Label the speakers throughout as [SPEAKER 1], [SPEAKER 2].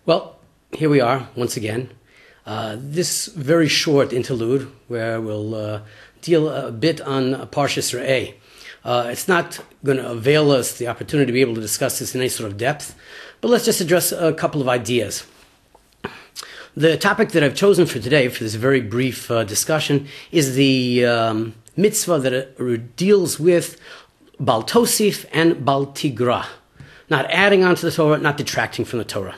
[SPEAKER 1] Well, here we are once again. This very short interlude where we'll deal a bit on Parshas Re'eh. It's not going to avail us the opportunity to be able to discuss this in any sort of depth, but let's just address a couple of ideas. The topic that I've chosen for today, for this very brief discussion, is the mitzvah that deals with Bal Tosif and Bal Tigra. Not adding on to the Torah, not detracting from the Torah.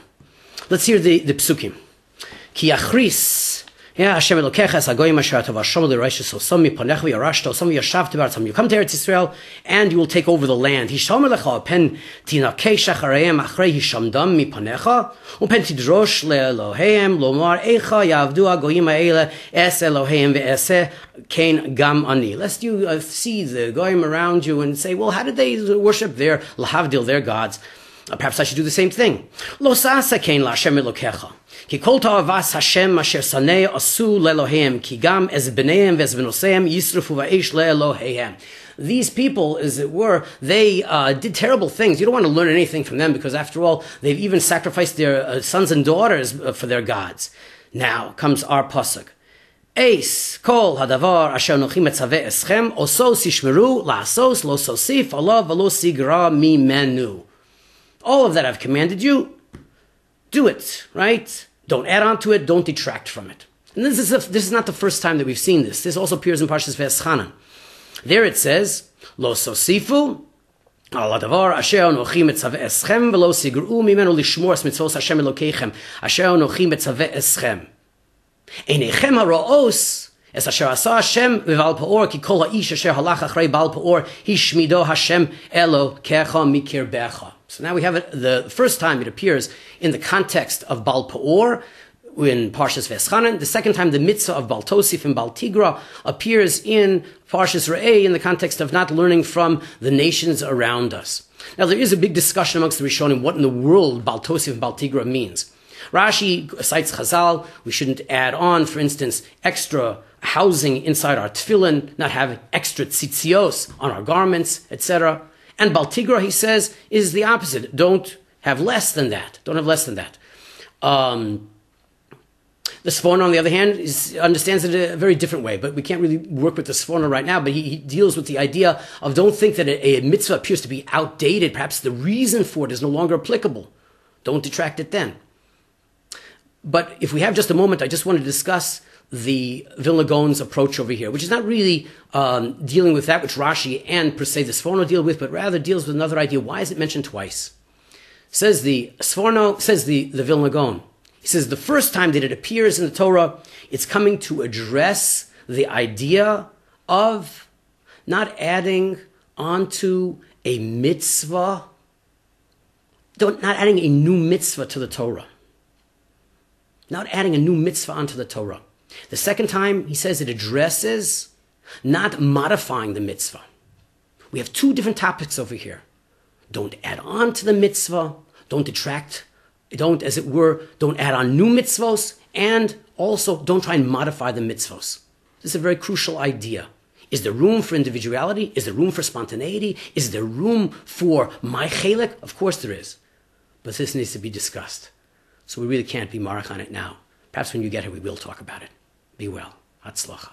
[SPEAKER 1] Let's hear the psukim. Ki achris, Hashem Elokecha es hagoyim asher atav Hashem l'reishis osam mipanecha v'yarashto osam v'yashavta b'artzam. You come to Eretz Yisrael and you will take over the land. Hishomer lecha pen tinakei shachareim achrei hishamdam mipanecha upen tidrosh leEloheim lomar eicha yavdu hagoyim ha'ele es Eloheim ve'eseh kein gam ani. Lest you see the goyim around you and say, well, how did they worship their lahavdil, their gods? Perhaps I should do the same thing. Lo sa'asa kein la'Hashem Elokecha. Ki kol ta'avas Hashem asher sanei asu le'Eloheim, ki gam ez b'neihem v'ez b'noseim yisrafu v'eish le'Eloheihem. These people, as it were, they did terrible things. You don't want to learn anything from them because, after all, they've even sacrificed their sons and daughters for their gods. Now comes our pasuk. Eis kol hadavar asher nochi metzaveh eschem osos yishmeru la'asos lo sosif alav v'lo sigra mimenu. All of that I've commanded you, do it, right? Don't add on to it, don't detract from it. And this is not the first time that we've seen this. This also appears in Parshas V'eschanan. There it says, Lo sosifu, al hadavar asher anochi metzaveh eschem v'lo sigru mimenu lishmor es mitzvos Hashem Elokeichem asher anochi metzaveh eschem. Einechem ha'ro'os es asher asa Hashem v'val pa'or ki kol ha'ish asher halach achrei bal pa'or hishmido Hashem Elokecha mikirbecha. So now we have it, the first time it appears in the context of Bal Pa'or in Parshas V'eschanan. The second time the mitzvah of Bal Tosif and Bal Tigra appears in Parshas Re'eh in the context of not learning from the nations around us. Now there is a big discussion amongst the Rishonim what in the world Bal Tosif and Bal Tigra means. Rashi cites Chazal, we shouldn't add on, for instance, extra housing inside our tefillin, not have extra tzitzios on our garments, etc. And Bal Tigra, he says, is the opposite. Don't have less than that. Don't have less than that. The Sforno, on the other hand, understands it a very different way, but we can't really work with the Sforno right now, but he deals with the idea of don't think that a mitzvah appears to be outdated. Perhaps the reason for it is no longer applicable. Don't detract it then. But if we have just a moment, I just want to discuss the Vilna Gaon's approach over here, which is not really dealing with that which Rashi and per se the Sforno deal with, but rather deals with another idea. Why is it mentioned twice? Says the Sforno, says the Vilna Gaon. He says the first time that it appears in the Torah, it's coming to address the idea of not adding onto a mitzvah, not adding a new mitzvah to the Torah. Not adding a new mitzvah onto the Torah. The second time, he says it addresses not modifying the mitzvah. We have two different topics over here. Don't add on to the mitzvah, don't detract, don't add on new mitzvos, and also don't try and modify the mitzvos. This is a very crucial idea. Is there room for individuality? Is there room for spontaneity? Is there room for my chelek? Of course there is. But this needs to be discussed. So we really can't be marach on it now. Perhaps when you get here we will talk about it. Be well. Hatzlacha.